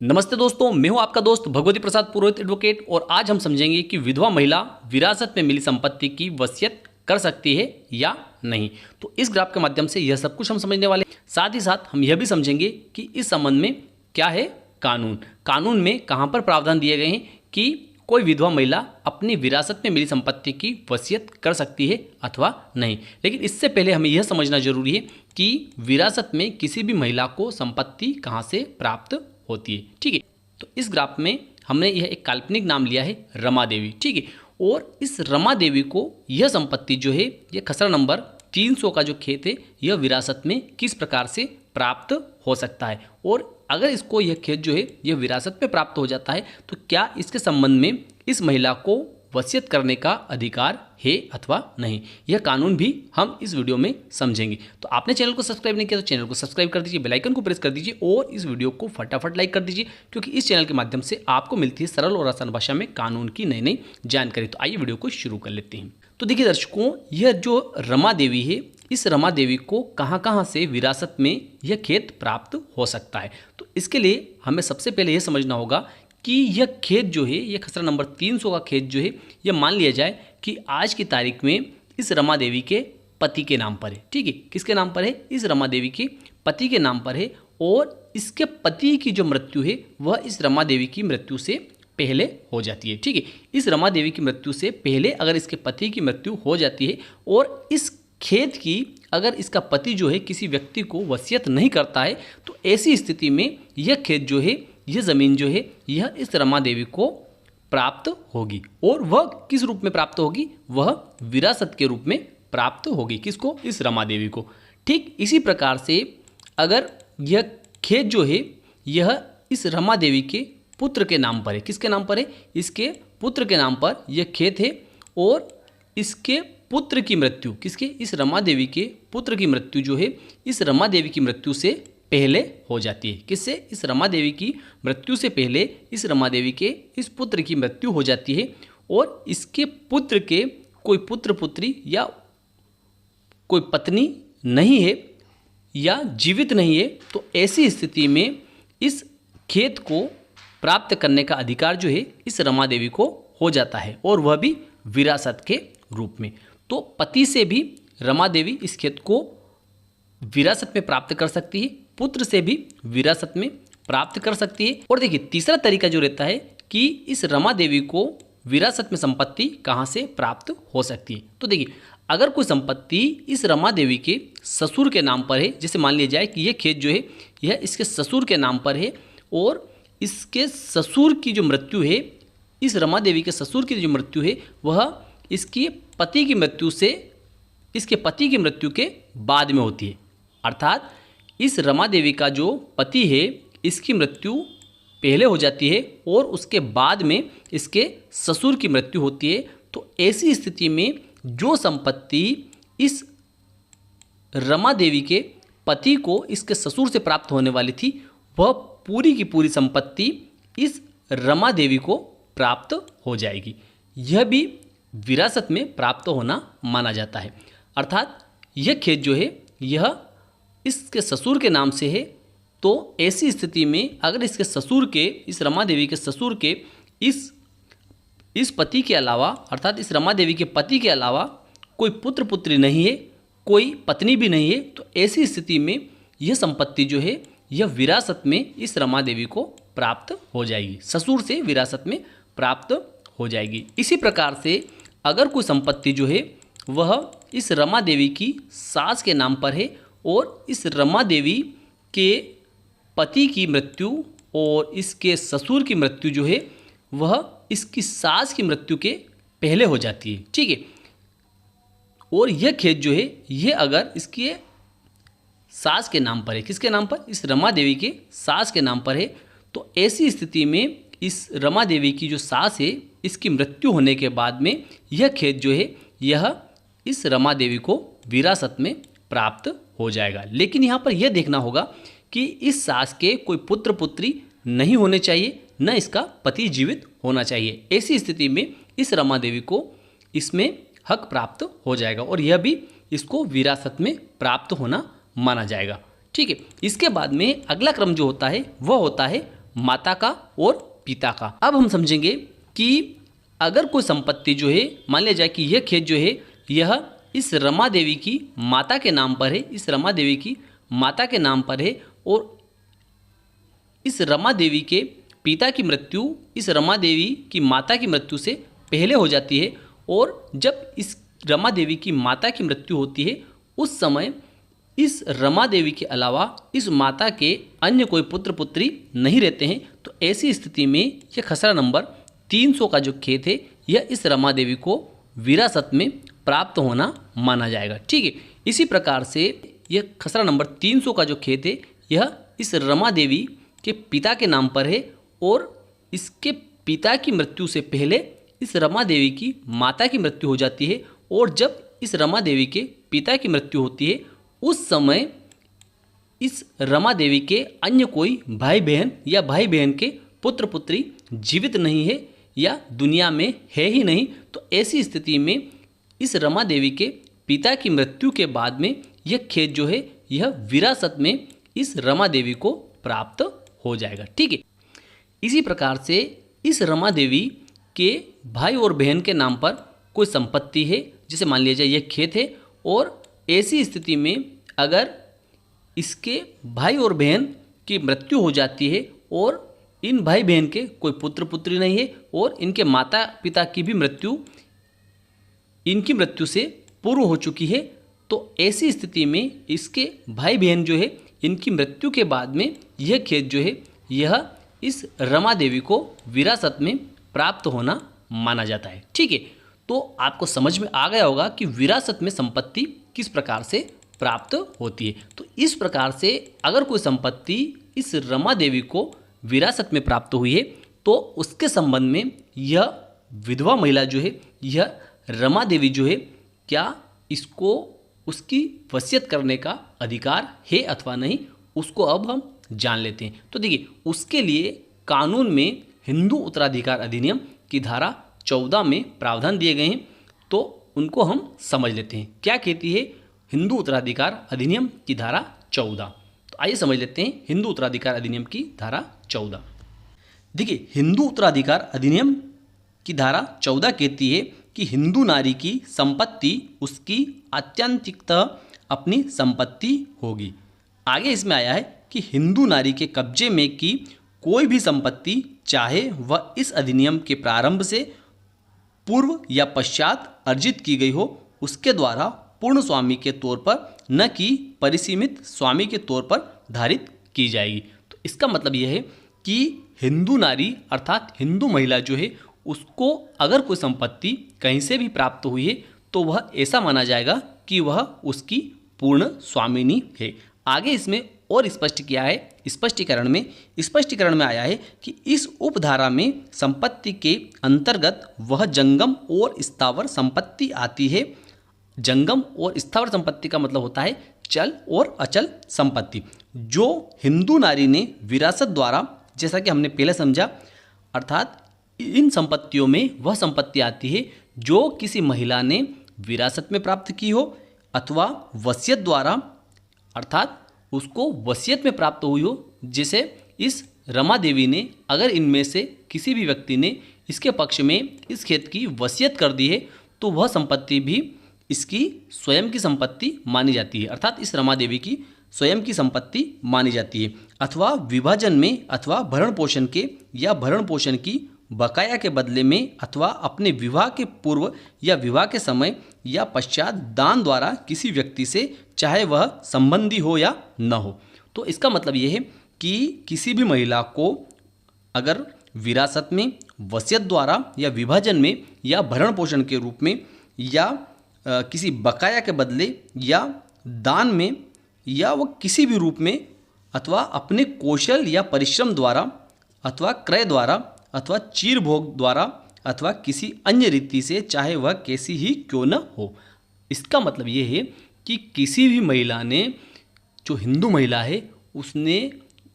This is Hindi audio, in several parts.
नमस्ते दोस्तों, मैं हूं आपका दोस्त भगवती प्रसाद पुरोहित एडवोकेट और आज हम समझेंगे कि विधवा महिला विरासत में मिली संपत्ति की वसीयत कर सकती है या नहीं। तो इस ग्राफ के माध्यम से यह सब कुछ हम समझने वाले हैं। साथ ही साथ हम यह भी समझेंगे कि इस संबंध में क्या है कानून में कहाँ पर प्रावधान दिए गए हैं कि कोई विधवा महिला अपनी विरासत में मिली संपत्ति की वसीयत कर सकती है अथवा नहीं। लेकिन इससे पहले हमें यह समझना जरूरी है कि विरासत में किसी भी महिला को संपत्ति कहाँ से प्राप्त होती है। ठीक है, तो इस ग्राफ में हमने यह एक काल्पनिक नाम लिया है रमा देवी। ठीक है, और इस रमा देवी को यह संपत्ति जो है, यह खसरा नंबर 300 का जो खेत है, यह विरासत में किस प्रकार से प्राप्त हो सकता है। और अगर इसको यह खेत जो है यह विरासत में प्राप्त हो जाता है तो क्या इसके संबंध में इस महिला को वसीयत करने का अधिकार है अथवा नहीं, यह कानून भी हम इस वीडियो में समझेंगे। तो आपने चैनल को सब्सक्राइब नहीं किया तो चैनल को सब्सक्राइब कर दीजिए, बेल आइकन को प्रेस कर दीजिए और इस वीडियो को फटाफट लाइक कर दीजिए, क्योंकि इस चैनल के माध्यम से आपको मिलती है सरल और आसान भाषा में कानून की नई नई जानकारी। तो आइए वीडियो को शुरू कर लेते हैं। तो देखिए दर्शकों, यह जो रमा देवी है, इस रमा देवी को कहाँ से विरासत में यह खेत प्राप्त हो सकता है। तो इसके लिए हमें सबसे पहले यह समझना होगा कि यह खेत जो है, यह खसरा नंबर 300 का खेत जो है, यह मान लिया जाए कि आज की तारीख में इस रमा देवी के पति के नाम पर है। ठीक है, किसके नाम पर है? इस रमा देवी के पति के नाम पर है। और इसके पति की जो मृत्यु है वह इस रमा देवी की मृत्यु से पहले हो जाती है। ठीक है, इस रमा देवी की मृत्यु से पहले अगर इसके पति की मृत्यु हो जाती है और इस खेत की अगर इसका पति जो है किसी व्यक्ति को वसीयत नहीं करता है, तो ऐसी स्थिति में यह खेत जो है, यह ज़मीन जो है, यह इस रमा देवी को प्राप्त होगी। और वह किस रूप में प्राप्त होगी? वह विरासत के रूप में प्राप्त होगी। किसको? इस रमा देवी को। ठीक इसी प्रकार से अगर यह खेत जो है यह इस रमा देवी के पुत्र के नाम पर है। किसके नाम पर है? इसके पुत्र के नाम पर यह खेत है। और इसके पुत्र की मृत्यु, किसके? इस रमा देवी के पुत्र की मृत्यु जो है इस रमा देवी की मृत्यु से पहले हो जाती है। किससे? इस रमा देवी की मृत्यु से पहले इस रमा देवी के इस पुत्र की मृत्यु हो जाती है। और इसके पुत्र के कोई पुत्र पुत्री या कोई पत्नी नहीं है या जीवित नहीं है, तो ऐसी स्थिति में इस खेत को प्राप्त करने का अधिकार जो है इस रमा देवी को हो जाता है, और वह भी विरासत के रूप में। तो पति से भी रमा देवी इस खेत को विरासत में प्राप्त कर सकती है, पुत्र से भी विरासत में प्राप्त कर सकती है। और देखिए तीसरा तरीका जो रहता है कि इस रमा देवी को विरासत में संपत्ति कहाँ से प्राप्त हो सकती है। तो देखिए, अगर कोई संपत्ति इस रमा देवी के ससुर के नाम पर है, जैसे मान लिया जाए कि यह खेत जो है यह इसके ससुर के नाम पर है, और इसके ससुर की जो मृत्यु है, इस रमा देवी के ससुर की जो मृत्यु है वह इसकी पति की मृत्यु से, इसके पति की मृत्यु के बाद में होती है। अर्थात इस रमा देवी का जो पति है इसकी मृत्यु पहले हो जाती है और उसके बाद में इसके ससुर की मृत्यु होती है। तो ऐसी स्थिति में जो संपत्ति इस रमा देवी के पति को इसके ससुर से प्राप्त होने वाली थी, वह पूरी की पूरी संपत्ति इस रमा देवी को प्राप्त हो जाएगी। यह भी विरासत में प्राप्त होना माना जाता है। अर्थात यह खेत जो है यह इसके ससुर के नाम से है, तो ऐसी स्थिति में अगर इसके ससुर के, इस रमा देवी के ससुर के इस पति के अलावा, अर्थात इस रमा देवी के पति के अलावा कोई पुत्र पुत्री नहीं है, कोई पत्नी भी नहीं है, तो ऐसी स्थिति में यह संपत्ति जो है यह विरासत में इस रमा देवी को प्राप्त हो जाएगी, ससुर से विरासत में प्राप्त हो जाएगी। इसी प्रकार से अगर कोई संपत्ति जो है वह इस रमा देवी की सास के नाम पर है और इस रमा देवी के पति की मृत्यु और इसके ससुर की मृत्यु जो है वह इसकी सास की मृत्यु के पहले हो जाती है। ठीक है, और यह खेत जो है यह अगर इसके सास के नाम पर है, किसके नाम पर? इस रमा देवी के सास के नाम पर है, तो ऐसी स्थिति में इस रमा देवी की जो सास है इसकी मृत्यु होने के बाद में यह खेत जो है यह इस रमा देवी को विरासत में प्राप्त हो जाएगा। लेकिन यहाँ पर यह देखना होगा कि इस सास के कोई पुत्र पुत्री नहीं होने चाहिए, न इसका पति जीवित होना चाहिए। ऐसी स्थिति में इस रमा देवी को इसमें हक प्राप्त हो जाएगा और यह भी इसको विरासत में प्राप्त होना माना जाएगा। ठीक है, इसके बाद में अगला क्रम जो होता है वह होता है माता का और पिता का। अब हम समझेंगे कि अगर कोई संपत्ति जो है, मान लिया जाए कि यह खेत जो है यह इस रमा देवी की माता के नाम पर है, इस रमा देवी की माता के नाम पर है, और इस रमा देवी के पिता की मृत्यु इस रमा देवी की माता की मृत्यु से पहले हो जाती है, और जब इस रमा देवी की माता की मृत्यु होती है उस समय इस रमा देवी के अलावा इस माता के अन्य कोई पुत्र पुत्री नहीं रहते हैं। तो ऐसी स्थिति में यह खसरा नंबर 300 का जो खेत है यह इस रमा देवी को विरासत में प्राप्त होना माना जाएगा। ठीक है, इसी प्रकार से यह खसरा नंबर 300 का जो खेत है यह इस रमा देवी के पिता के नाम पर है, और इसके पिता की मृत्यु से पहले इस रमा देवी की माता की मृत्यु हो जाती है, और जब इस रमा देवी के पिता की मृत्यु होती है उस समय इस रमा देवी के अन्य कोई भाई बहन या भाई बहन के पुत्र पुत्री जीवित नहीं है या दुनिया में है ही नहीं। तो ऐसी स्थिति में इस रमा देवी के पिता की मृत्यु के बाद में यह खेत जो है यह विरासत में इस रमा देवी को प्राप्त हो जाएगा। ठीक है, इसी प्रकार से इस रमा देवी के भाई और बहन के नाम पर कोई संपत्ति है, जिसे मान लिया जाए यह खेत है, और ऐसी स्थिति में अगर इसके भाई और बहन की मृत्यु हो जाती है और इन भाई बहन के कोई पुत्र पुत्री नहीं है और इनके माता पिता की भी मृत्यु इनकी मृत्यु से पूर्व हो चुकी है, तो ऐसी स्थिति में इसके भाई बहन जो है इनकी मृत्यु के बाद में यह खेत जो है यह इस रमा देवी को विरासत में प्राप्त होना माना जाता है। ठीक है, तो आपको समझ में आ गया होगा कि विरासत में संपत्ति किस प्रकार से प्राप्त होती है। तो इस प्रकार से अगर कोई संपत्ति इस रमा देवी को विरासत में प्राप्त हुई है तो उसके संबंध में यह विधवा महिला जो है यह रमा देवी जो है क्या इसको उसकी वसीयत करने का अधिकार है अथवा नहीं, उसको अब हम जान लेते हैं। तो देखिए, उसके लिए कानून में हिंदू उत्तराधिकार अधिनियम की धारा 14 में प्रावधान दिए गए हैं, तो उनको हम समझ लेते हैं। क्या कहती है हिंदू उत्तराधिकार अधिनियम की धारा 14? तो आइए समझ लेते हैं हिंदू उत्तराधिकार अधिनियम की धारा 14। देखिए, हिंदू उत्तराधिकार अधिनियम की धारा 14 कहती है कि हिंदू नारी की संपत्ति उसकी आत्यंतिकतः अपनी संपत्ति होगी। आगे इसमें आया है कि हिंदू नारी के कब्जे में की कोई भी संपत्ति चाहे वह इस अधिनियम के प्रारंभ से पूर्व या पश्चात अर्जित की गई हो, उसके द्वारा पूर्ण स्वामी के तौर पर न कि परिसीमित स्वामी के तौर पर धारित की जाएगी। तो इसका मतलब यह है कि हिंदू नारी अर्थात हिंदू महिला जो है उसको अगर कोई संपत्ति कहीं से भी प्राप्त हुई है तो वह ऐसा माना जाएगा कि वह उसकी पूर्ण स्वामिनी है। आगे इसमें और स्पष्ट किया है, स्पष्टीकरण में आया है कि इस उपधारा में संपत्ति के अंतर्गत वह जंगम और स्थावर संपत्ति आती है। जंगम और स्थावर संपत्ति का मतलब होता है चल और अचल संपत्ति, जो हिंदू नारी ने विरासत द्वारा, जैसा कि हमने पहले समझा, अर्थात इन संपत्तियों में वह संपत्ति आती है जो किसी महिला ने विरासत में प्राप्त की हो अथवा वसीयत द्वारा, अर्थात उसको वसीयत में प्राप्त हुई हो। जैसे इस रमा देवी ने अगर इनमें से किसी भी व्यक्ति ने इसके पक्ष में इस खेत की वसीयत कर दी है तो वह संपत्ति भी इसकी स्वयं की संपत्ति मानी जाती है, अर्थात इस रमा देवी की स्वयं की संपत्ति मानी जाती है। अथवा विभाजन में अथवा भरण पोषण के या भरण पोषण की बकाया के बदले में अथवा अपने विवाह के पूर्व या विवाह के समय या पश्चात दान द्वारा किसी व्यक्ति से, चाहे वह संबंधी हो या न हो। तो इसका मतलब यह है कि किसी भी महिला को अगर विरासत में, वसीयत द्वारा या विभाजन में या भरण पोषण के रूप में या किसी बकाया के बदले या दान में या वह किसी भी रूप में अथवा अपने कौशल या परिश्रम द्वारा अथवा क्रय द्वारा अथवा चीर भोग द्वारा अथवा किसी अन्य रीति से, चाहे वह कैसी ही क्यों न हो। इसका मतलब ये है कि किसी भी महिला ने, जो हिंदू महिला है, उसने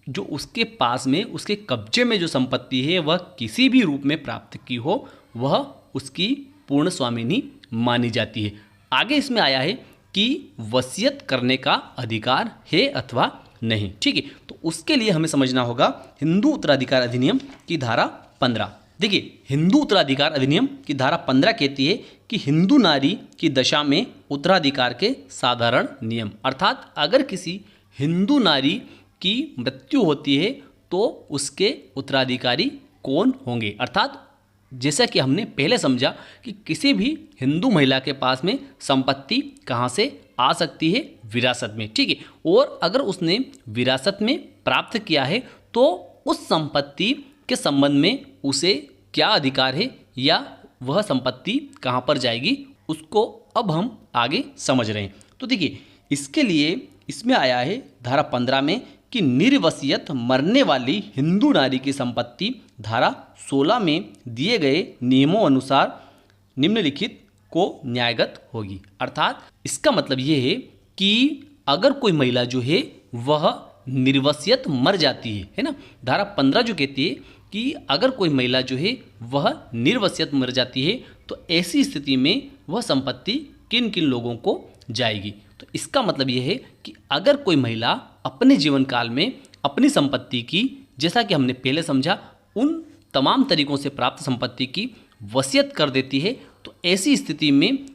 जो उसके पास में, उसके कब्जे में जो संपत्ति है वह किसी भी रूप में प्राप्त की हो, वह उसकी पूर्ण स्वामिनी मानी जाती है। आगे इसमें आया है कि वसीयत करने का अधिकार है अथवा नहीं। ठीक है, तो उसके लिए हमें समझना होगा हिंदू उत्तराधिकार अधिनियम की धारा 15। देखिए, हिंदू उत्तराधिकार अधिनियम की धारा 15 कहती है कि हिंदू नारी की दशा में उत्तराधिकार के साधारण नियम, अर्थात अगर किसी हिंदू नारी की मृत्यु होती है तो उसके उत्तराधिकारी कौन होंगे। अर्थात जैसा कि हमने पहले समझा कि किसी भी हिंदू महिला के पास में संपत्ति कहाँ से आ सकती है, विरासत में। ठीक है, और अगर उसने विरासत में प्राप्त किया है तो उस संपत्ति के संबंध में उसे क्या अधिकार है या वह संपत्ति कहाँ पर जाएगी, उसको अब हम आगे समझ रहे हैं। तो देखिए, इसके लिए इसमें आया है धारा 15 में कि निर्वसियत मरने वाली हिंदू नारी की संपत्ति धारा 16 में दिए गए नियमों अनुसार निम्नलिखित को न्यायगत होगी। अर्थात इसका मतलब ये है कि अगर कोई महिला जो है वह निर्वसियत मर जाती है ना, धारा 15 जो कहती है कि अगर कोई महिला जो है वह निर्वसियत मर जाती है तो ऐसी स्थिति में वह संपत्ति किन किन लोगों को जाएगी। तो इसका मतलब यह है कि अगर कोई महिला अपने जीवन काल में अपनी संपत्ति की, जैसा कि हमने पहले समझा, उन तमाम तरीकों से प्राप्त संपत्ति की वसीयत कर देती है तो ऐसी स्थिति में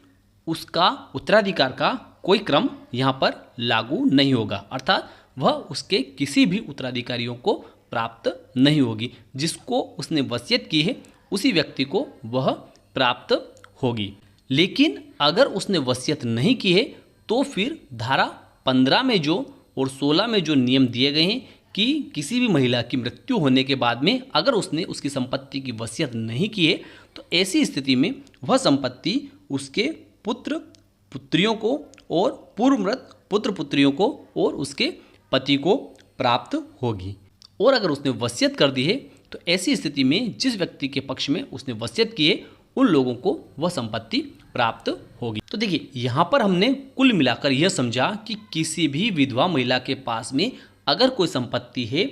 उसका उत्तराधिकार का कोई क्रम यहाँ पर लागू नहीं होगा। अर्थात वह उसके किसी भी उत्तराधिकारियों को प्राप्त नहीं होगी। जिसको उसने वसीयत की है उसी व्यक्ति को वह प्राप्त होगी। लेकिन अगर उसने वसीयत नहीं की है तो फिर धारा 15 में जो और 16 में जो नियम दिए गए हैं कि किसी भी महिला की मृत्यु होने के बाद में अगर उसने उसकी संपत्ति की वसीयत नहीं की है तो ऐसी स्थिति में वह संपत्ति उसके पुत्र पुत्रियों को और पूर्व मृत पुत्र पुत्रियों को और उसके पति को प्राप्त होगी। और अगर उसने वसीयत कर दी है तो ऐसी स्थिति में जिस व्यक्ति के पक्ष में उसने वसीयत की है उन लोगों को वह संपत्ति प्राप्त होगी। तो देखिए, यहाँ पर हमने कुल मिलाकर यह समझा कि किसी भी विधवा महिला के पास में अगर कोई संपत्ति है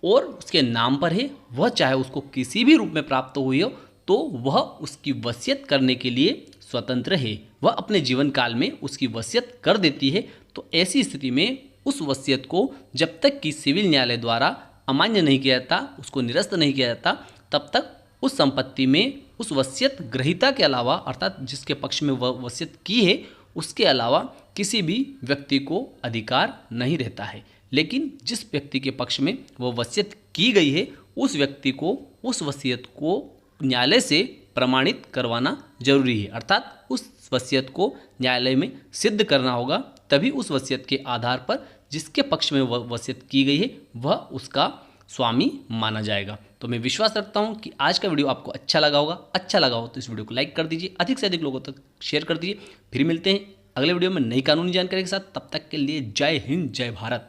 और उसके नाम पर है, वह चाहे उसको किसी भी रूप में प्राप्त हुई हो, तो वह उसकी वसीयत करने के लिए स्वतंत्र है। वह अपने जीवन काल में उसकी वसीयत कर देती है। तो ऐसी स्थिति में उस वसीयत को जब तक कि सिविल न्यायालय द्वारा अमान्य नहीं किया जाता, उसको निरस्त नहीं किया जाता, तब तक उस संपत्ति में उस वसीयत ग्रहीता के अलावा, अर्थात जिसके पक्ष में वह वसीयत की है, उसके अलावा किसी भी व्यक्ति को अधिकार नहीं रहता है। लेकिन जिस व्यक्ति के पक्ष में वह वसीयत की गई है उस व्यक्ति को उस वसीयत को न्यायालय से प्रमाणित करवाना जरूरी है। अर्थात उस वसीयत को न्यायालय में सिद्ध करना होगा, तभी उस वसीयत के आधार पर जिसके पक्ष में वह वसीयत की गई है वह उसका स्वामी माना जाएगा। तो मैं विश्वास रखता हूं कि आज का वीडियो आपको अच्छा लगा होगा। अच्छा लगा हो तो इस वीडियो को लाइक कर दीजिए, अधिक से अधिक लोगों तक शेयर कर दीजिए। फिर मिलते हैं अगले वीडियो में नई कानूनी जानकारी के साथ। तब तक के लिए जय हिंद, जय भारत।